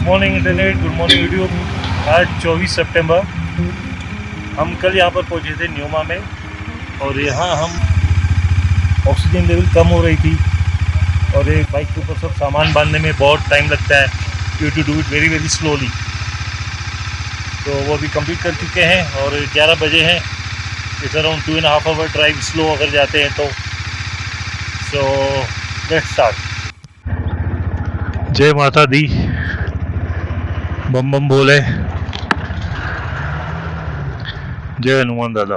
Morning internet, good morning YouTube. आज 24 सितंबर। हम कल यहाँ पर पहुँचे थे न्यूमा में, और यहाँ हम ऑक्सीजन लेवल कम हो रही थी और एक बाइक के ऊपर सब सामान बांधने में बहुत टाइम लगता है। You to do it very very slowly. तो वो अभी कंप्लीट कर चुके हैं और 11 बजे हैं। It's around 2.5 hour drive slow अगर जाते हैं तो। So let's start. जय माता दी, बम बम बोले, जय हनुमान दादा।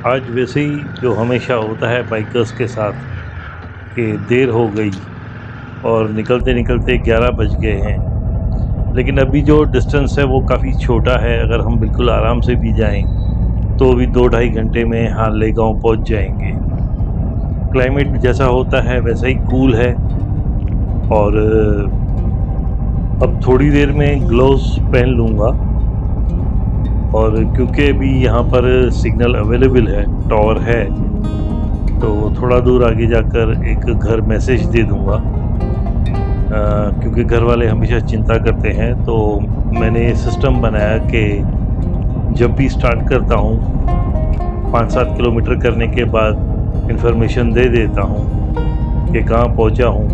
आज वैसे ही जो हमेशा होता है बाइकर्स के साथ कि देर हो गई और निकलते निकलते 11 बज गए हैं, लेकिन अभी जो डिस्टेंस है वो काफ़ी छोटा है। अगर हम बिल्कुल आराम से भी जाएं तो भी 2-2.5 घंटे में हानले गाँव पहुँच जाएंगे। क्लाइमेट जैसा होता है वैसा ही कूल है, और अब थोड़ी देर में ग्लव्स पहन लूँगा। और क्योंकि अभी यहाँ पर सिग्नल अवेलेबल है, टावर है, तो थोड़ा दूर आगे जाकर एक घर मैसेज दे दूँगा। क्योंकि घर वाले हमेशा चिंता करते हैं, तो मैंने सिस्टम बनाया कि जब भी स्टार्ट करता हूँ 5-7 किलोमीटर करने के बाद इन्फॉर्मेशन दे देता हूँ कि कहाँ पहुँचा हूँ।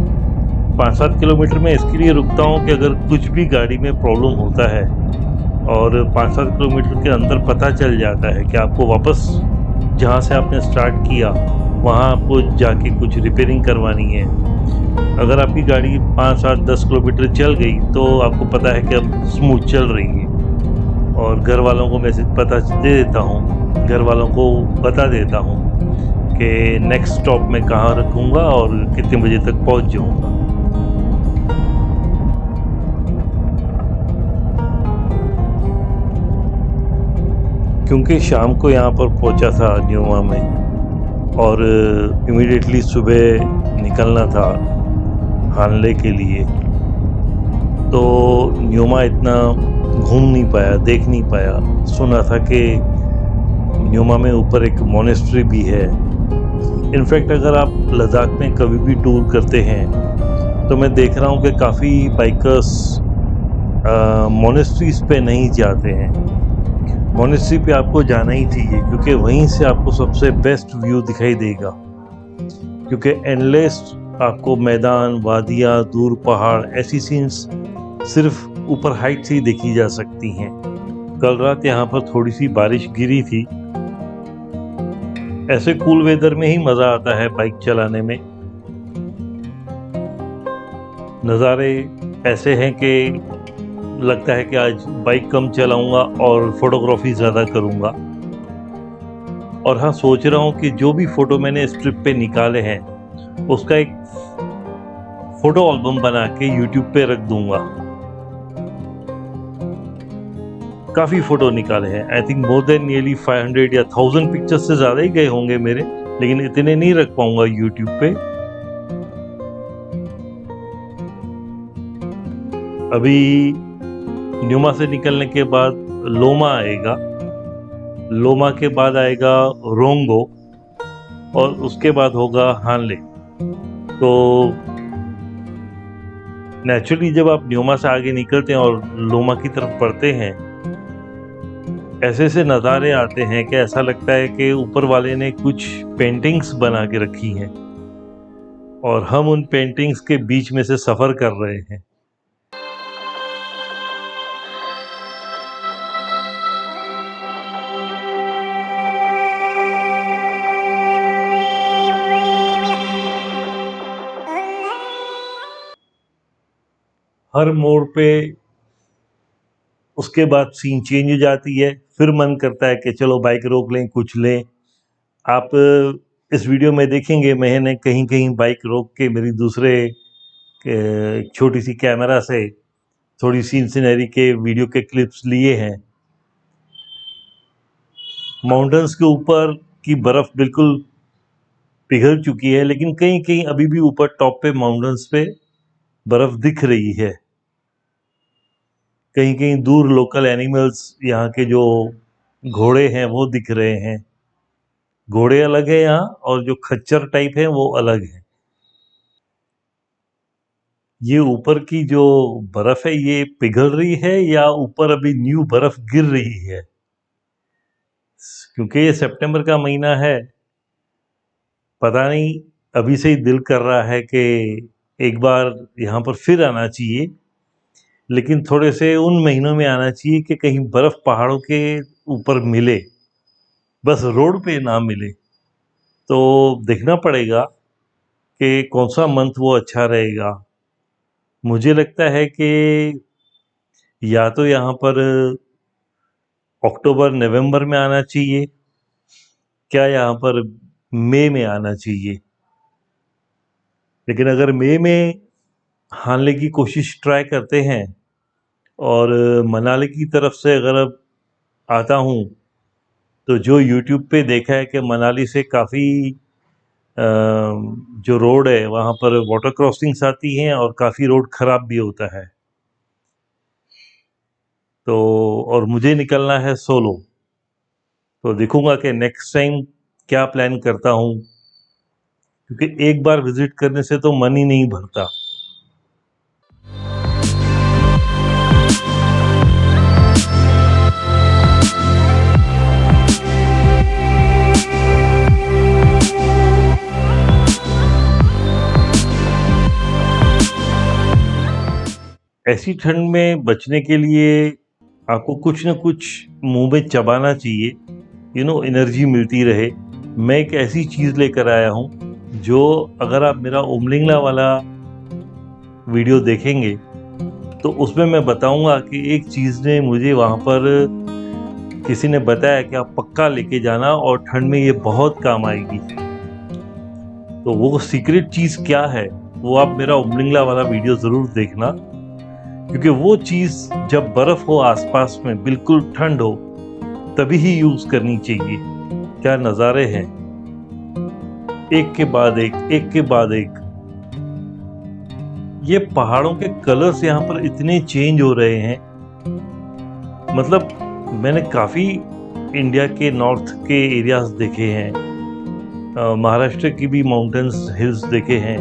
5-7 किलोमीटर में इसके लिए रुकता हूँ कि अगर कुछ भी गाड़ी में प्रॉब्लम होता है और 5-7 किलोमीटर के अंदर पता चल जाता है कि आपको वापस जहाँ से आपने स्टार्ट किया वहाँ आपको जाके कुछ रिपेयरिंग करवानी है। अगर आपकी गाड़ी 5-7-10 किलोमीटर चल गई तो आपको पता है कि अब स्मूथ चल रही है, और घर वालों को मैसेज पता दे देता हूँ, घर वालों को बता देता हूँ कि नेक्स्ट स्टॉप में कहाँ रुकूँगा और कितने बजे तक पहुँच जाऊँगा। क्योंकि शाम को यहाँ पर पहुँचा था न्यूमा में, और इमीडिएटली सुबह निकलना था हानले के लिए, तो न्यूमा इतना घूम नहीं पाया, देख नहीं पाया। सुना था कि न्यूमा में ऊपर एक मोनेस्ट्री भी है। इनफैक्ट अगर आप लद्दाख में कभी भी टूर करते हैं तो मैं देख रहा हूँ कि काफ़ी बाइकर्स मोनेस्ट्रीज़ पे नहीं जाते हैं। मोनेस्ट्री पे आपको जाना ही चाहिए, क्योंकि वहीं से आपको सबसे बेस्ट व्यू दिखाई देगा। क्योंकि एंडलेस आपको मैदान, वादियाँ, दूर पहाड़, ऐसी सीन्स सिर्फ ऊपर हाइट से ही देखी जा सकती हैं। कल रात यहाँ पर थोड़ी सी बारिश गिरी थी। ऐसे कूल वेदर में ही मज़ा आता है बाइक चलाने में। नज़ारे ऐसे हैं कि लगता है कि आज बाइक कम चलाऊंगा और फोटोग्राफी ज़्यादा करूंगा। और हाँ, सोच रहा हूँ कि जो भी फ़ोटो मैंने इस ट्रिप पे निकाले हैं उसका एक फ़ोटो एल्बम बना के यूट्यूब पे रख दूंगा। काफ़ी फ़ोटो निकाले हैं, I think more than nearly 500 या 1000 पिक्चर्स से ज़्यादा ही गए होंगे मेरे, लेकिन इतने नहीं रख पाऊंगा यूट्यूब पे। अभी न्यूमा से निकलने के बाद लोमा आएगा, लोमा के बाद आएगा रोंगो, और उसके बाद होगा हानले। तो नेचुरली जब आप न्यूमा से आगे निकलते हैं और लोमा की तरफ बढ़ते हैं, ऐसे से नज़ारे आते हैं कि ऐसा लगता है कि ऊपर वाले ने कुछ पेंटिंग्स बना के रखी हैं और हम उन पेंटिंग्स के बीच में से सफ़र कर रहे हैं। हर मोड़ पे उसके बाद सीन चेंज हो जाती है, फिर मन करता है कि चलो बाइक रोक लें, कुछ लें। आप इस वीडियो में देखेंगे मैंने कहीं कहीं बाइक रोक के मेरी दूसरे छोटी सी कैमरा से थोड़ी सीन सीनरी के वीडियो के क्लिप्स लिए हैं। माउंटेन्स के ऊपर की बर्फ़ बिल्कुल पिघल चुकी है, लेकिन कहीं कहीं अभी भी ऊपर टॉप पे माउंटेन्स पे बर्फ़ दिख रही है। कहीं कहीं दूर लोकल एनिमल्स, यहाँ के जो घोड़े हैं वो दिख रहे हैं। घोड़े अलग है यहाँ, और जो खच्चर टाइप है वो अलग है। ये ऊपर की जो बर्फ है ये पिघल रही है या ऊपर अभी न्यू बर्फ गिर रही है? क्योंकि ये सितंबर का महीना है, पता नहीं, अभी से ही दिल कर रहा है कि एक बार यहाँ पर फिर आना चाहिए, लेकिन थोड़े से उन महीनों में आना चाहिए कि कहीं बर्फ पहाड़ों के ऊपर मिले, बस रोड पे ना मिले। तो देखना पड़ेगा कि कौन सा मंथ वो अच्छा रहेगा। मुझे लगता है कि या तो यहाँ पर अक्टूबर नवंबर में आना चाहिए, क्या यहाँ पर मई में आना चाहिए। लेकिन अगर मई में आने की कोशिश ट्राई करते हैं और मनाली की तरफ से अगर अब आता हूँ, तो जो यूट्यूब पे देखा है कि मनाली से काफ़ी जो रोड है वहाँ पर वाटर क्रॉसिंग्स आती हैं और काफ़ी रोड ख़राब भी होता है। तो और मुझे निकलना है सोलो, तो देखूंगा कि नेक्स्ट टाइम क्या प्लान करता हूँ, क्योंकि एक बार विजिट करने से तो मन ही नहीं भरता। ऐसी ठंड में बचने के लिए आपको कुछ न कुछ मुंह में चबाना चाहिए, एनर्जी मिलती रहे। मैं एक ऐसी चीज़ लेकर आया हूँ जो, अगर आप मेरा उमलिंगला वाला वीडियो देखेंगे तो उसमें मैं बताऊंगा कि एक चीज़ ने मुझे वहाँ पर किसी ने बताया कि आप पक्का लेके जाना और ठंड में ये बहुत काम आएगी। तो वो सीक्रेट चीज़ क्या है, वो आप मेरा उमलिंगला वाला वीडियो ज़रूर देखना, क्योंकि वो चीज़ जब बर्फ़ हो आसपास में, बिल्कुल ठंड हो, तभी ही यूज़ करनी चाहिए। क्या नज़ारे हैं, एक के बाद एक, एक के बाद एक। ये पहाड़ों के कलर्स यहाँ पर इतने चेंज हो रहे हैं, मतलब मैंने काफ़ी इंडिया के नॉर्थ के एरियाज देखे हैं, महाराष्ट्र की भी माउंटेन्स हिल्स देखे हैं,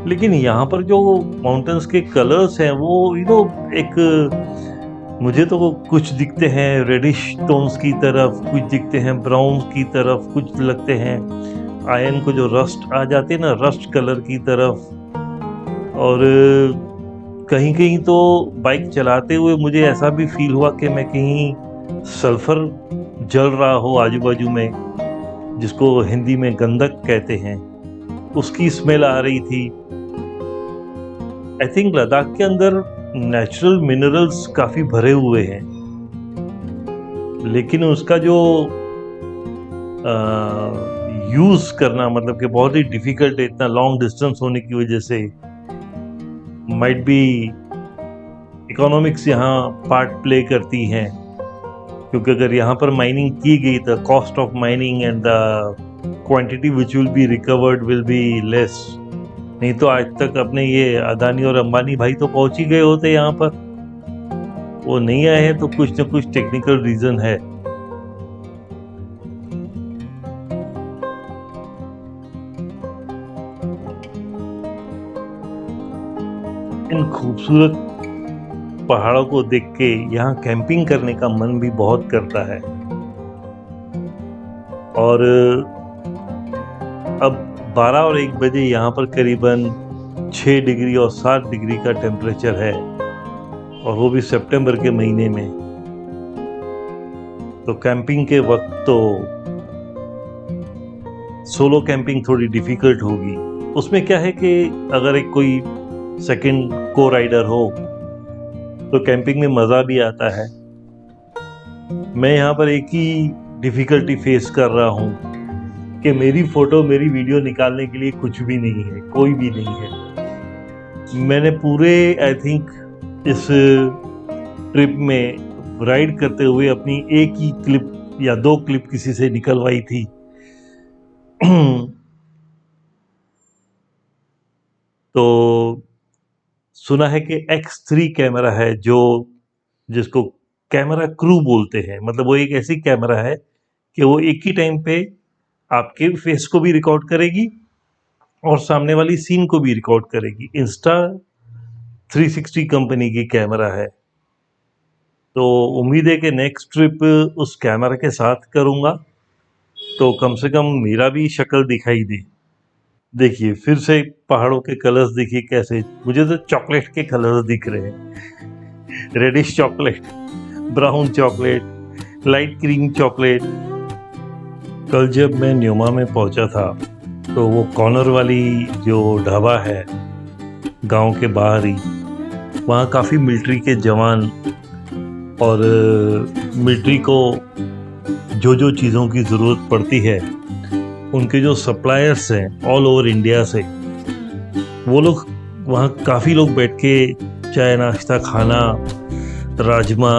लेकिन यहाँ पर जो माउंटेन्स के कलर्स हैं वो एक, मुझे तो कुछ दिखते हैं रेडिश टोन्स की तरफ, कुछ दिखते हैं ब्राउन की तरफ, कुछ लगते हैं आयरन को जो रस्ट आ जाते हैं ना, रस्ट कलर की तरफ। और कहीं कहीं तो बाइक चलाते हुए मुझे ऐसा भी फील हुआ कि मैं कहीं सल्फर जल रहा हो आजू बाजू में, जिसको हिंदी में गंधक कहते हैं, उसकी स्मेल आ रही थी। आई थिंक लद्दाख के अंदर नेचुरल मिनरल्स काफ़ी भरे हुए हैं, लेकिन उसका जो यूज़ करना, मतलब कि बहुत ही डिफ़िकल्ट है, इतना लॉन्ग डिस्टेंस होने की वजह से। माइट बी इकोनॉमिक्स यहाँ पार्ट प्ले करती हैं, क्योंकि अगर यहाँ पर माइनिंग की गई तो cost of mining and the quantity which will be recovered will be less. नहीं तो आज तक अपने ये अदानी और अंबानी भाई तो पहुंच ही गए होते यहाँ पर, वो नहीं आए हैं तो कुछ न कुछ टेक्निकल रीजन है। इन खूबसूरत पहाड़ों को देख के यहाँ कैंपिंग करने का मन भी बहुत करता है। और अब 12 और 1 बजे यहाँ पर करीबन 6 डिग्री और 7 डिग्री का टेम्परेचर है, और वो भी सितंबर के महीने में। तो कैंपिंग के वक्त तो सोलो कैंपिंग थोड़ी डिफ़िकल्ट होगी। उसमें क्या है कि अगर एक कोई सेकंड को राइडर हो तो कैंपिंग में मज़ा भी आता है। मैं यहाँ पर एक ही डिफ़िकल्टी फेस कर रहा हूँ कि मेरी फ़ोटो, मेरी वीडियो निकालने के लिए कुछ भी नहीं है, कोई भी नहीं है। मैंने पूरे आई थिंक इस ट्रिप में राइड करते हुए अपनी एक ही क्लिप या 2 क्लिप किसी से निकलवाई थी। तो सुना है कि X3 कैमरा है जिसको कैमरा क्रू बोलते हैं, मतलब वो एक ऐसी कैमरा है कि वो एक ही टाइम पे आपके फेस को भी रिकॉर्ड करेगी और सामने वाली सीन को भी रिकॉर्ड करेगी। इंस्टा 360 कंपनी की कैमरा है। तो उम्मीद है कि नेक्स्ट ट्रिप उस कैमरा के साथ करूँगा, तो कम से कम मेरा भी शक्ल दिखाई दे। देखिए फिर से पहाड़ों के कलर्स देखिए कैसे, मुझे तो चॉकलेट के कलर्स दिख रहे हैं, reddish chocolate, brown chocolate, light cream chocolate. कल जब मैं न्योमा में पहुंचा था तो वो कॉर्नर वाली जो ढाबा है गांव के बाहर ही, वहाँ काफ़ी मिलिट्री के जवान और मिलिट्री को जो जो चीज़ों की ज़रूरत पड़ती है उनके जो सप्लायर्स हैं ऑल ओवर इंडिया से, वो लोग वहाँ काफ़ी लोग बैठ के चाय नाश्ता खाना, राजमा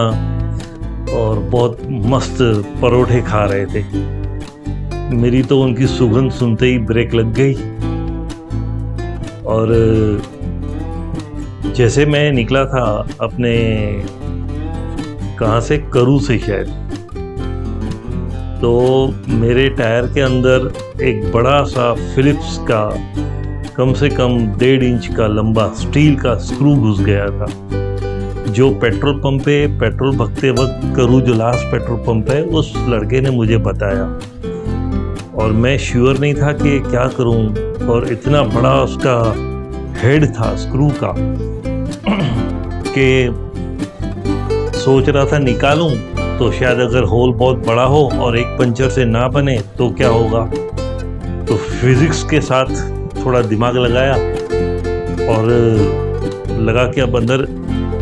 और बहुत मस्त परोठे खा रहे थे। मेरी तो उनकी सुगंध सुनते ही ब्रेक लग गई और जैसे मैं निकला था अपने कहाँ से, करू से शायद, तो मेरे टायर के अंदर एक बड़ा सा फिलिप्स का कम से कम 1.5 इंच का लंबा स्टील का स्क्रू घुस गया था। जो पेट्रोल पंप पे पेट्रोल भरते वक्त करू जो लास्ट पेट्रोल पंप है, उस लड़के ने मुझे बताया और मैं श्योर नहीं था कि क्या करूं, और इतना बड़ा उसका हेड था स्क्रू का कि सोच रहा था निकालूं तो शायद अगर होल बहुत बड़ा हो और एक पंचर से ना बने तो क्या होगा। तो फिजिक्स के साथ थोड़ा दिमाग लगाया और लगा कि अब अंदर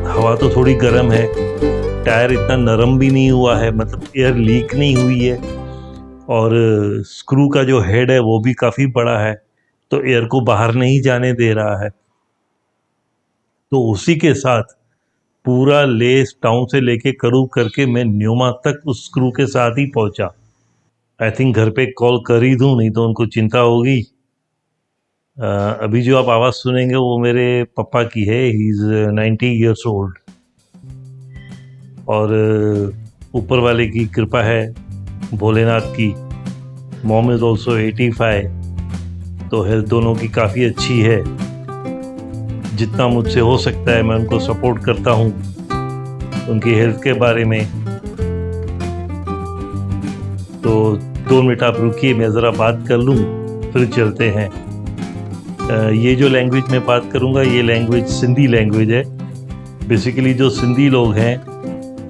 हवा तो थोड़ी गर्म है, टायर इतना नरम भी नहीं हुआ है, मतलब एयर लीक नहीं हुई है, और स्क्रू का जो हेड है वो भी काफ़ी बड़ा है तो एयर को बाहर नहीं जाने दे रहा है। तो उसी के साथ पूरा लेस टाउन से लेके करू करके मैं न्योमा तक उस स्क्रू के साथ ही पहुंचा। आई थिंक घर पे कॉल कर ही दूं, नहीं तो उनको चिंता होगी। अभी जो आप आवाज़ सुनेंगे वो मेरे पापा की है, ही इज़ 90 ईयर्स ओल्ड, और ऊपर वाले की कृपा है, भोलेनाथ की। मॉम इज़ ऑल्सो 85, तो हेल्थ दोनों की काफ़ी अच्छी है। जितना मुझसे हो सकता है मैं उनको सपोर्ट करता हूँ उनकी हेल्थ के बारे में। तो 2 मिनट आप रुकिए, मैं ज़रा बात कर लूँ फिर चलते हैं। ये जो लैंग्वेज मैं बात करूँगा ये लैंग्वेज सिंधी लैंग्वेज है। बेसिकली जो सिंधी लोग हैं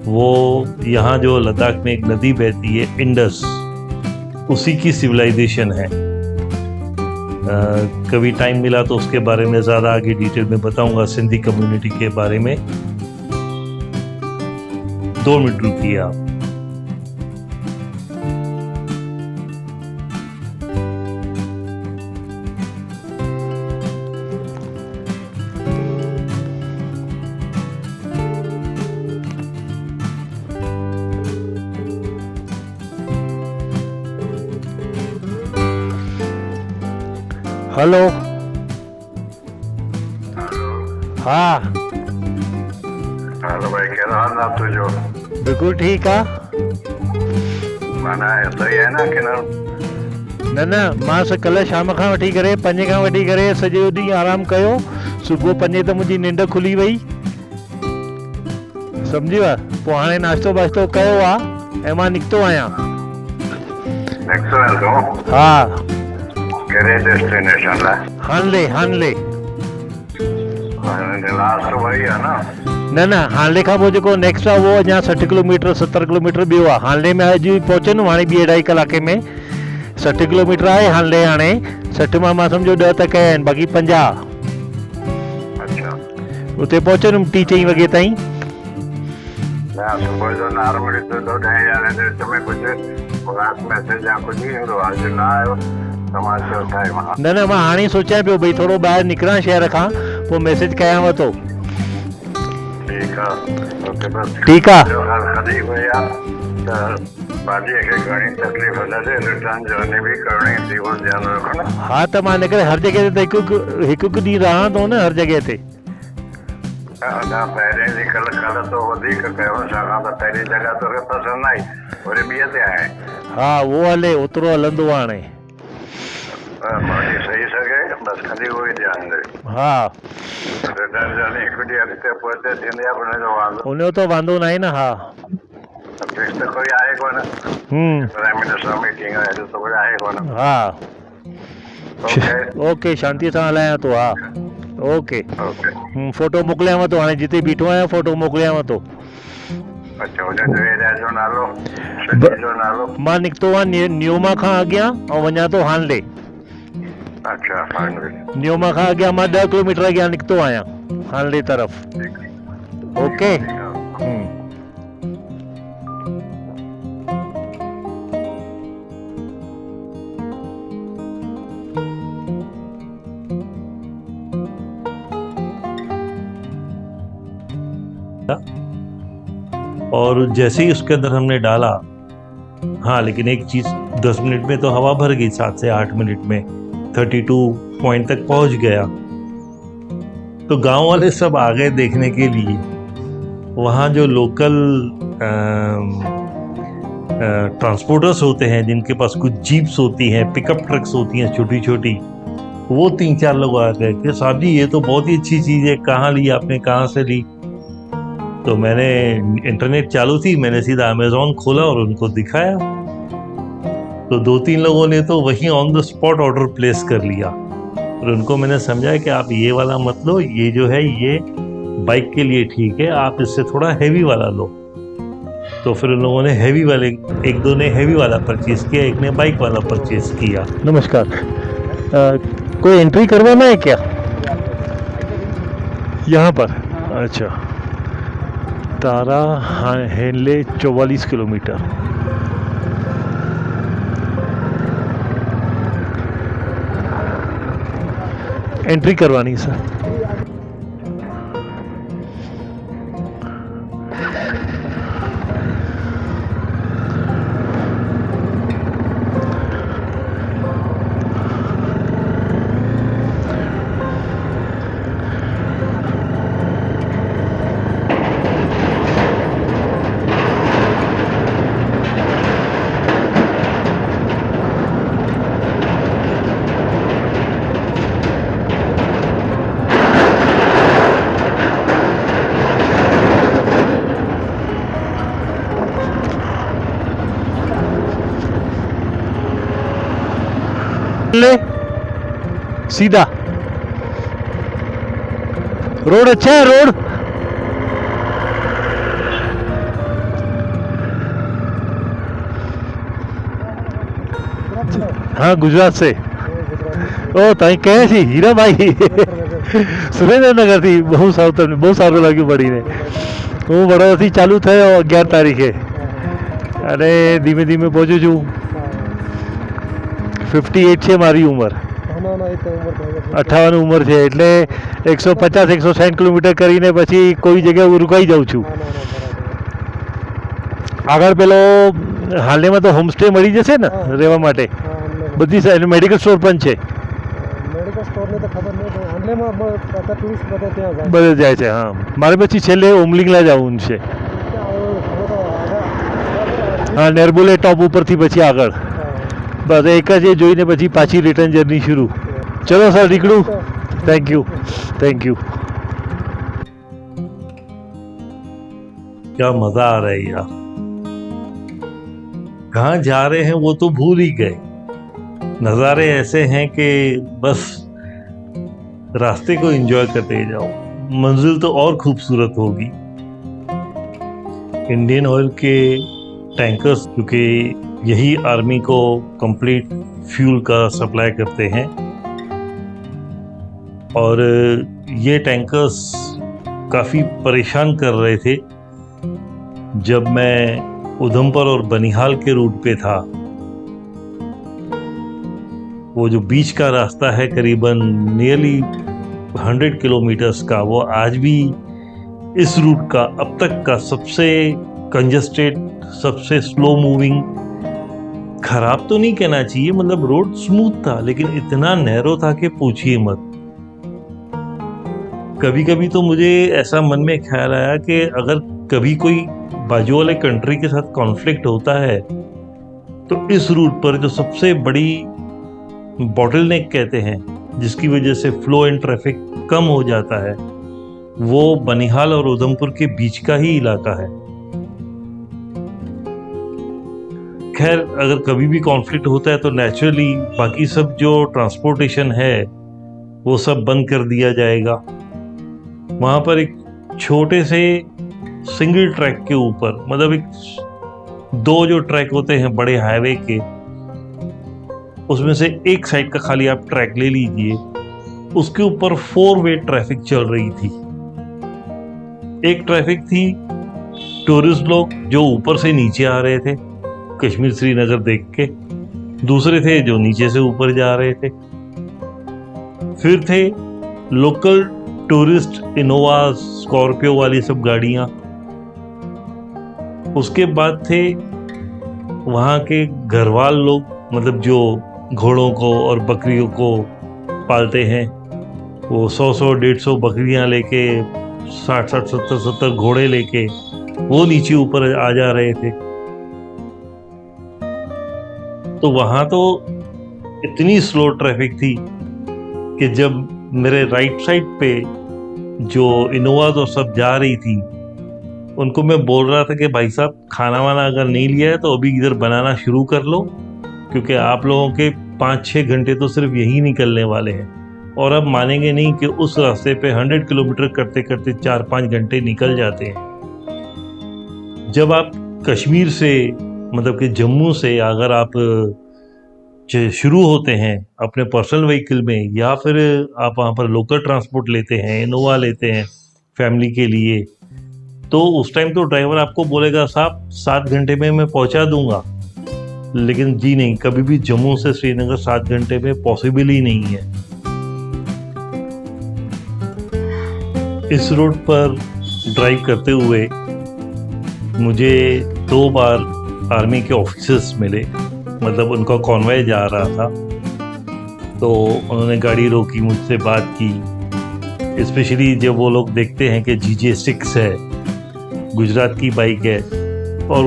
वो यहाँ जो लद्दाख में एक नदी बहती है इंडस, उसी की सिविलाइजेशन है। कभी टाइम मिला तो उसके बारे में ज़्यादा आगे डिटेल में बताऊंगा, सिंधी कम्युनिटी के बारे में। 2 मिनट रुकिए आप। हेलो। हाँ हेलो भाई, क्या हाल ना तुझो? बिल्कुल ठीक है। माना सही है ना कि न मां से कल्ह शाम खां वठी करे 5 खां वठी करे सॼो ॾींहुं आराम कयो। सुबुह 5 त मुंहिंजी निंड खुली वई, सम्झी वा। पोइ हाणे नाश्तो वाश्तो कयो आहे ऐं मां निकितो आहियां। एक्सेलेंट हो। हा, कहिड़े डेस्टिनेशन लाइ? हानले। हाणे लास्ट वही आहे न? न हानले खां पोइ जेको नेक्स्ट आहे उहो अञा 60 किलोमीटर 70 किलोमीटर ॿियो आहे। हानले में अॼु पहुचंदुमि हाणे 2-2.5 कलाके में। 60 किलोमीटर आहे हानले। हाणे 60 मां सम्झो 10 त कया आहिनि, बाक़ी 50। अच्छा, उते पहुचंदुमि 3-4 वॻे ताईं। मैं सुबह जो नॉर्मली तो 2-2.5 घंटे समय कुछ रात मैसेज या कुछ ईंदो आहे, जो न आयो समाचार ठाहे मां। न मां हाणे ई सोचां पियो भई थोरो ॿाहिरि निकिरां शहर खां, पोइ मैसेज कयांव थो। ठीकु आहे, ओके, बस ठीकु आहे। जो हाल खड़ी हुई आहे त भाॼीअ खे घणी तकलीफ़ न थिए, रिटर्न जर्नी बि करणी थी, उहो ध्यानु रखो न। हा, त मां हिन करे हर जॻह ते हिकु ॾींहुं रहां थो न, हर जॻह ते। अञा पहिरें जी कल्ह तो वधीक कयो, छाकाणि त पहिरीं जॻह तोखे पसंदि न आई, वरी ॿीअ ते आए। हा, उहो हले, ओतिरो हलंदो आहे हाणे। बॉडी सही सघे, બસ ખાલી હોય ધ્યાન દે હા રિટર્ન જર્ની ઇક્વિટી આ રીતે પહોંચે તેને આપણે જો વાંધો ઉन्हें तो वांधो नहीं ना हाँ ફિક્સ તો કોઈ આएગो ને પ્રાઇમ મિનિસ્ટર મીટિંગ है तो कोई आएगो ना हाँ ओके ओके शांति सां हलायां तो हाँ ओके ओके फोटो मोकिलियांव तो हाणे जिते बीठो आहियां फोटो मोकिलियांव तो अच्छा हुन जो एरिया जो नालो सिटी जो नालो मां निकितो आहियां न्यूमा खां अॻियां ऐं वञा थो हानले अच्छा फाइनली न्यूमा खां अॻियां मां 10 किलोमीटर अॻियां निकितो आहियां हानले तरफ़ ओके और जैसे ही उसके अंदर हमने डाला हाँ लेकिन एक चीज़ 10 मिनट में तो हवा भर गई 7 से 8 मिनट में 32 पॉइंट तक पहुंच गया तो गांव वाले सब आ गए देखने के लिए वहाँ जो लोकल ट्रांसपोर्टर्स होते हैं जिनके पास कुछ जीप्स होती हैं पिकअप ट्रक्स होती हैं छोटी छोटी वो 3-4 लोग आ गए कि साहब जी ये तो बहुत ही अच्छी चीज़ है कहाँ ली आपने कहाँ से ली तो मैंने इंटरनेट चालू थी मैंने सीधा अमेज़ॉन खोला और उनको दिखाया तो 2-3 लोगों ने तो वहीं on the spot order place कर लिया और उनको मैंने समझाया कि आप ये वाला मत लो ये जो है ये बाइक के लिए ठीक है आप इससे थोड़ा हैवी वाला लो तो फिर उन लोगों ने हैवी वाले एक दो ने हैवी वाला परचेज किया एक ने बाइक वाला परचेज किया। नमस्कार कोई एंट्री करवाना है क्या यहाँ पर अच्छा तारा हेनले 44 किलोमीटर एंट्री करवानी सर ले सीधा रोड अच्छा है रोड हाँ गुजरात से ओ ताई कहे थी हीरा भाई सुरेंद्रनगर थी बहुत सारू लग्યું પડીને હું વડોદરાથી ચાલુ થયો 11 તારીખે અને ધીમે ધીમે પહોંચું છું 58 છે મારી ઉંમર 58 ઉંમર છે એટલે 150-160 કિલોમીટર કરીને પછી કોઈ જગ્યાએ રોકાઈ જાઉં છું આગળ પેલો હાલમાં તો હોમસ્ટે મળી જશે ને રહેવા માટે બધી સાઈડ મેડિકલ સ્ટોર પણ છે મેડિકલ સ્ટોરને તો ખબર નહીં હાલમાં બધા ટુરિસ્ટ બધા ત્યાં જાય બધે જાય છે હા મારે પછી છેલ્લે ઓમલિંગલા જવું છે હા નેરબુલે ટોપ ઉપરથી પછી આગળ बस एक ज જોઈને પછી પાછી રિટર્ન જર્ની શરૂ ચલો સર નીકળું थैंक यू क्या मजा आ रहा है यार कहाँ जा रहे हैं वो तो भूल ही गए नज़ारे ऐसे हैं कि बस रास्ते को एंजॉय करते जाओ मंजिल तो और खूबसूरत होगी इंडियन ऑयल के टैंकर्स क्योंकि यही आर्मी को कंप्लीट फ्यूल का सप्लाई करते हैं और ये टैंकर्स काफ़ी परेशान कर रहे थे जब मैं उधमपुर और बनिहाल के रूट पे था वो जो बीच का रास्ता है करीबन नियरली 100 किलोमीटर्स का वो आज भी इस रूट का अब तक का सबसे कंजस्टेड सबसे स्लो मूविंग खराब तो नहीं कहना चाहिए मतलब रोड स्मूथ था लेकिन इतना नैरो था कि पूछिए मत कभी कभी तो मुझे ऐसा मन में ख्याल आया कि अगर कभी कोई बाजू वाले कंट्री के साथ कॉन्फ्लिक्ट होता है तो इस रूट पर जो सबसे बड़ी बॉटलनेक कहते हैं जिसकी वजह से फ्लो एंड ट्रैफिक कम हो जाता है, वो बनिहाल और उधमपुर के बीच का ही इलाका है। खैर, अगर कभी भी कॉन्फ्लिक्ट होता है तो नेचुरली बाकी सब जो ट्रांसपोर्टेशन है वो सब बंद कर दिया जाएगा। वहाँ पर एक छोटे से सिंगल ट्रैक के ऊपर, मतलब एक 2 जो ट्रैक होते हैं बड़े हाईवे के, उसमें से एक साइड का खाली आप ट्रैक ले लीजिए, उसके ऊपर 4 वे ट्रैफिक चल रही थी। एक ट्रैफिक थी टूरिस्ट लोग जो ऊपर से नीचे आ रहे थे कश्मीर श्रीनगर देख के, दूसरे थे जो नीचे से ऊपर जा रहे थे, फिर थे लोकल टूरिस्ट इनोवा स्कॉर्पियो वाली सब गाड़ियां, उसके बाद थे वहाँ के घरवाल लोग, मतलब जो घोड़ों को और बकरियों को पालते हैं, वो 100-100, 150 बकरियां लेके 60-60, 70-70 घोड़े लेके वो नीचे ऊपर आ जा रहे थे। तो वहां तो इतनी स्लो ट्रैफिक थी कि जब मेरे राइट साइड पे जो इनोवा तो सब जा रही थी, उनको मैं बोल रहा था कि भाई साहब, खाना वाना अगर नहीं लिया है तो अभी इधर बनाना शुरू कर लो, क्योंकि आप लोगों के 5-6 घंटे तो सिर्फ यही निकलने वाले हैं। और अब मानेंगे नहीं कि उस रास्ते पे 100 किलोमीटर करते करते 4-5 घंटे निकल जाते हैं। जब आप कश्मीर से, मतलब कि जम्मू से अगर आप शुरू होते हैं अपने पर्सनल व्हीकल में, या फिर आप वहाँ पर लोकल ट्रांसपोर्ट लेते हैं, इनोवा लेते हैं फैमिली के लिए, तो उस टाइम तो ड्राइवर आपको बोलेगा साहब 7 घंटे में मैं पहुँचा दूंगा, लेकिन जी नहीं, कभी भी जम्मू से श्रीनगर 7 घंटे में पॉसिबल ही नहीं है। इस रोड पर ड्राइव करते हुए मुझे 2 बार आर्मी के ऑफिसर्स मिले, मतलब उनका कॉन्वॉय जा रहा था, तो उन्होंने गाड़ी रोकी, मुझसे बात की। स्पेशली जब वो लोग देखते हैं कि GJ6 है, गुजरात की बाइक है, और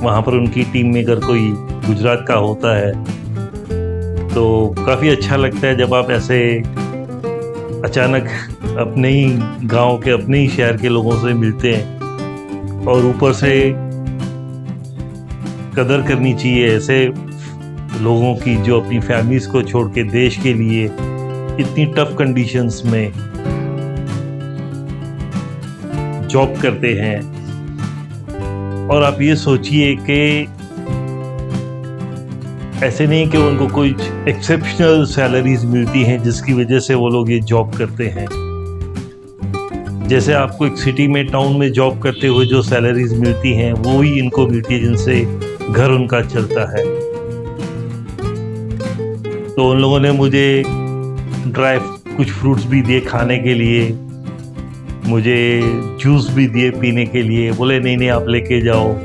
वहाँ पर उनकी टीम में अगर कोई गुजरात का होता है तो काफ़ी अच्छा लगता है जब आप ऐसे अचानक अपने ही गांव के, अपने ही शहर के लोगों से मिलते हैं। और ऊपर से कदर करनी चाहिए ऐसे लोगों की जो अपनी फैमिलीज को छोड़ के देश के लिए इतनी टफ कंडीशंस में जॉब करते हैं। और आप ये सोचिए कि ऐसे नहीं कि उनको कोई एक्सेप्शनल सैलरीज मिलती हैं जिसकी वजह से वो लोग ये जॉब करते हैं। जैसे आपको एक सिटी में, टाउन में जॉब करते हुए जो सैलरीज मिलती हैं वो ही इनको मिलती है जिनसे घर उनका चलता है। तो उन लोगों ने मुझे ड्राई कुछ फ्रूट्स भी दिए खाने के लिए, मुझे जूस भी दिए पीने के लिए, बोले नहीं नहीं आप लेके जाओ।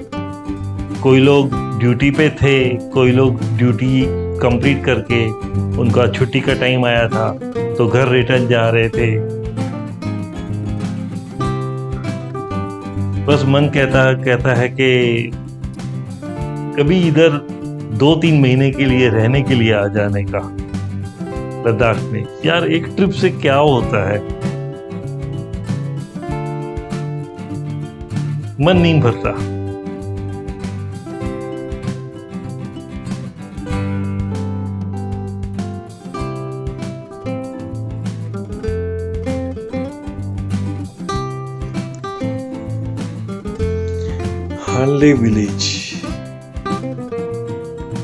कोई लोग ड्यूटी पे थे, कोई लोग ड्यूटी कंप्लीट करके उनका छुट्टी का टाइम आया था तो घर रिटर्न जा रहे थे। बस मन कहता है कि कभी इधर 2-3 महीने के लिए रहने के लिए आ जाने का लद्दाख में। यार एक ट्रिप से क्या होता है, मन नहीं भरता। हानले विलेज,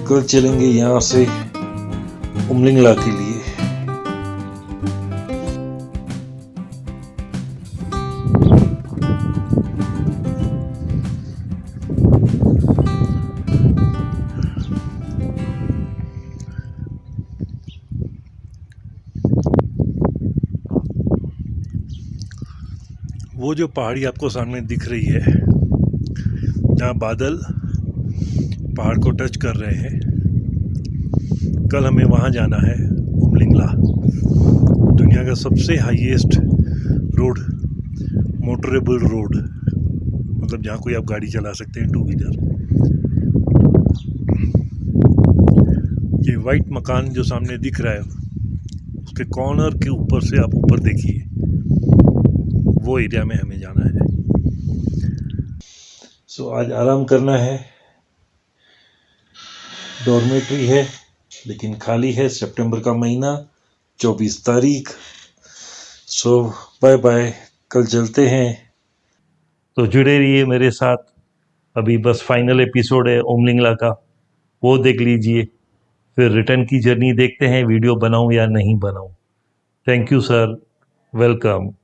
कल चलेंगे यहाँ से उमलिंगला के लिए। वो जो पहाड़ी आपको सामने दिख रही है, जहाँ बादल पहाड़ को टच कर रहे हैं, कल हमें वहाँ जाना है उमलिंगला। दुनिया का सबसे हाईएस्ट रोड, मोटरेबल रोड, मतलब जहाँ कोई आप गाड़ी चला सकते हैं, 2 व्हीलर। ये वाइट मकान जो सामने दिख रहा है उसके कॉर्नर के ऊपर से आप ऊपर देखिए, वो एरिया में हमें जाना है। सो आज आराम करना है। डॉर्मेट्री है लेकिन खाली है। सितंबर का महीना, 24 तारीख। सो बाय बाय, कल चलते हैं। तो जुड़े रहिए मेरे साथ। अभी बस फाइनल एपिसोड है ओमलिंगला का, वो देख लीजिए। फिर रिटर्न की जर्नी देखते हैं, वीडियो बनाऊं या नहीं बनाऊं। Thank you sir, welcome.